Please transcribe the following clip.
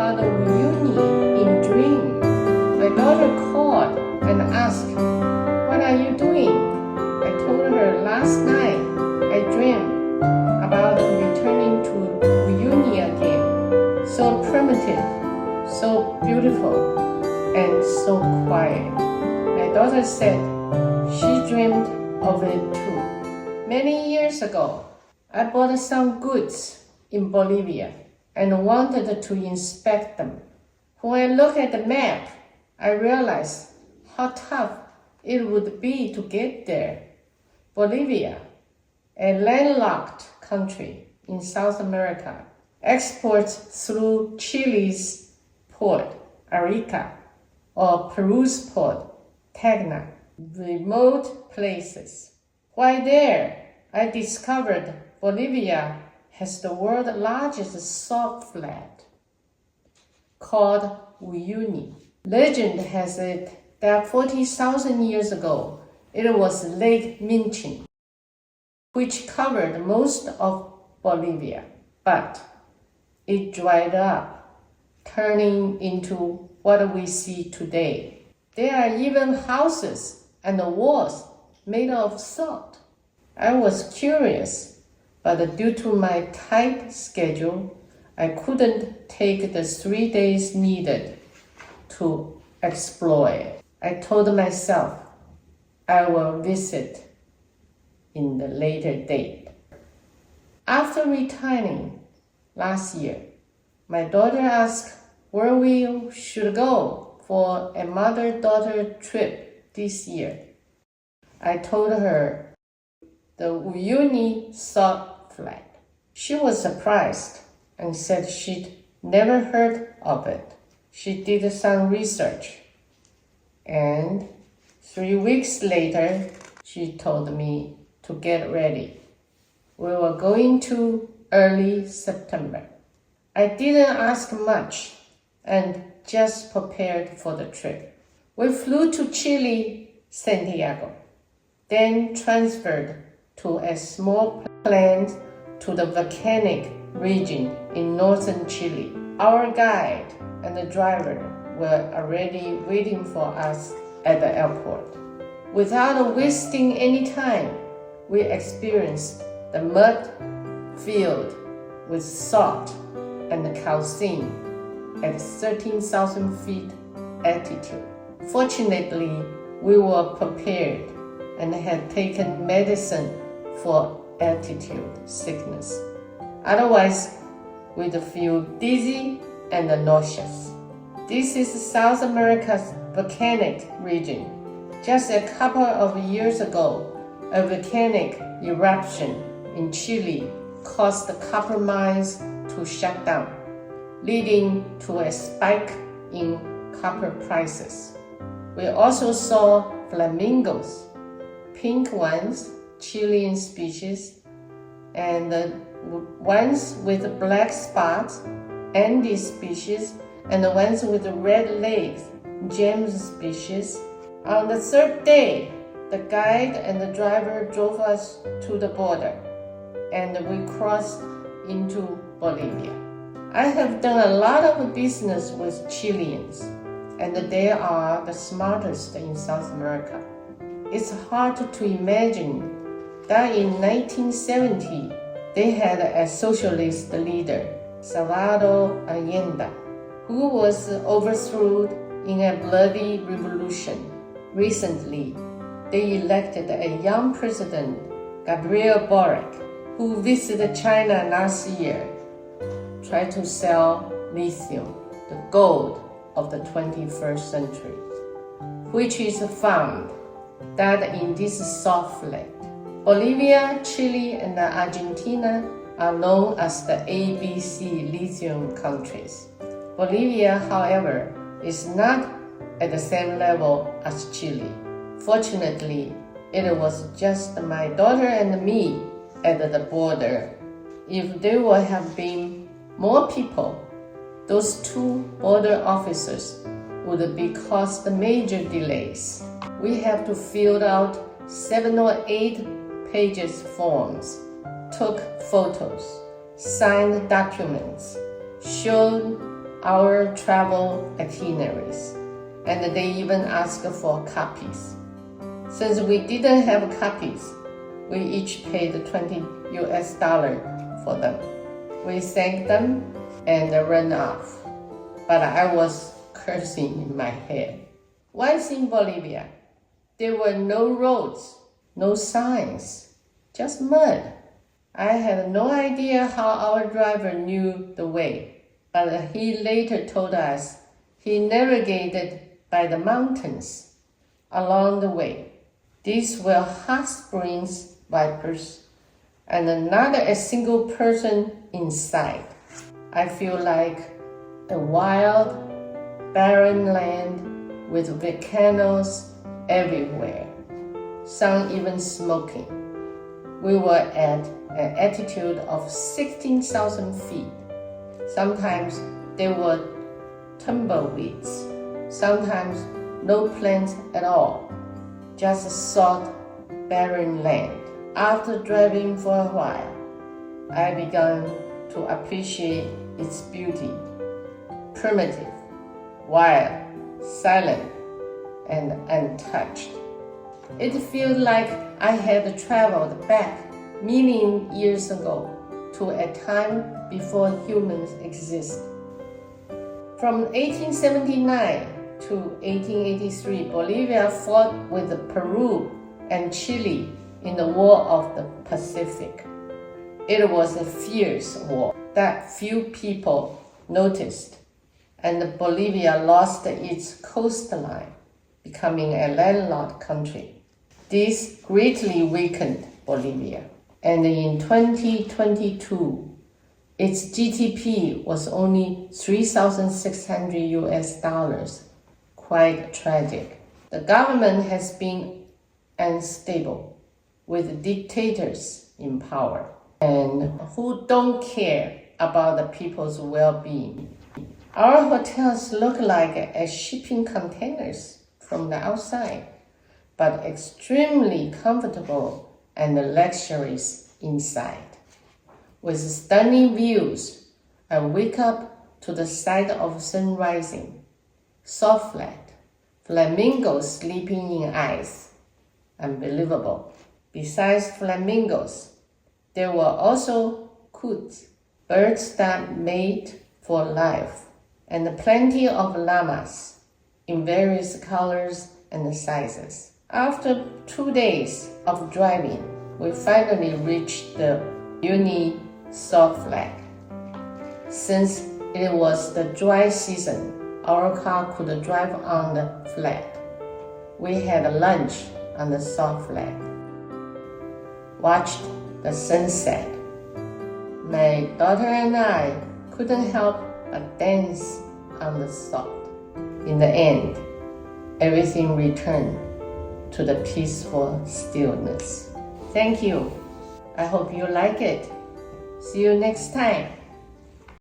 about Uyuni in dream. My daughter called and asked, "What are you doing?" I told her last night I dreamed about returning to Uyuni again. So primitive, so beautiful, and so quiet. My daughter said she dreamed of it too. Many years ago, I bought some goods in Bolivia and wanted to inspect them. When I looked at the map, I realized how tough it would be to get there. Bolivia, a landlocked country in South America, exports through Chile's port, Arica, or Peru's port, Tacna, remote places. While there, I discovered Bolivia has the world's largest salt flat, called Uyuni. Legend has it that 40,000 years ago, it was Lake Minchin, which covered most of Bolivia, but it dried up, turning into what we see today. There are even houses and walls made of salt. I was curious, but due to my tight schedule, I couldn't take the 3 days needed to explore it. I told myself I will visit in the later date. After returning last year, my daughter asked where we should go for a mother-daughter trip this year. I told her the Uyuni salt flat. She was surprised and said she'd never heard of it. She did some research, and 3 weeks later, she told me to get ready. We were going to early September. I didn't ask much and just prepared for the trip. We flew to Chile, Santiago, then transferred to a small plane to the volcanic region in northern Chile. Our guide and the driver were already waiting for us at the airport. Without wasting any time, we experienced the mud filled with salt and calcine at 13,000 feet altitude. Fortunately, we were prepared and had taken medicine for altitude sickness. Otherwise, we'd feel dizzy and nauseous. This is South America's volcanic region. Just a couple of years ago, a volcanic eruption in Chile caused the copper mines to shut down, leading to a spike in copper prices. We also saw flamingos, pink ones, Chilean species, and the ones with black spots, Andes species, and the ones with red legs, James species. On the third day, the guide and the driver drove us to the border, and we crossed into Bolivia. I have done a lot of business with Chileans, and they are the smartest in South America. It's hard to imagine that in 1970, they had a socialist leader, Salvador Allende, who was overthrown in a bloody revolution. Recently, they elected a young president, Gabriel Boric, who visited China last year, tried to sell lithium, the gold of the 21st century, which is found that in this salt flat. Bolivia, Chile, and Argentina are known as the ABC lithium countries. Bolivia, however, is not at the same level as Chile. Fortunately, it was just my daughter and me at the border. If there would have been more people, those 2 border officers would be caused major delays. We have to fill out 7 or 8 pages forms, took photos, signed documents, showed our travel itineraries, and they even asked for copies. Since we didn't have copies, we each paid $20 for them. We thanked them and ran off, but I was cursing in my head. Once in Bolivia, there were no roads, no signs, just mud. I had no idea how our driver knew the way, but he later told us he navigated by the mountains along the way. These were hot springs, vipers, and not a single person inside. I feel like a wild, barren land with volcanoes everywhere, some even smoking. We were at an altitude of 16,000 feet. Sometimes there were tumbleweeds, sometimes no plants at all, just soft, barren land. After driving for a while, I began to appreciate its beauty, primitive, wild, silent, and untouched. It feels like I had traveled back million years ago to a time before humans existed. From 1879 to 1883, Bolivia fought with Peru and Chile in the War of the Pacific. It was a fierce war that few people noticed, and Bolivia lost its coastline, becoming a landlocked country. This greatly weakened Bolivia, and in 2022, its GDP was only $3,600, quite tragic. The government has been unstable, with dictators in power, and who don't care about the people's well-being. Our hotels look like shipping containers from the outside, but extremely comfortable and luxurious inside. With stunning views, I wake up to the sight of sun rising, salt flat, flamingos sleeping in ice. Unbelievable. Besides flamingos, there were also coots, birds that mate for life, and plenty of llamas in various colors and sizes. After 2 days of driving, we finally reached the Uyuni salt flat. Since it was the dry season, our car could drive on the flat. We had lunch on the salt flat, watched the sunset. My daughter and I couldn't help but dance on the salt. In the end, everything returned to the peaceful stillness. Thank you. I hope you like it. See you next time.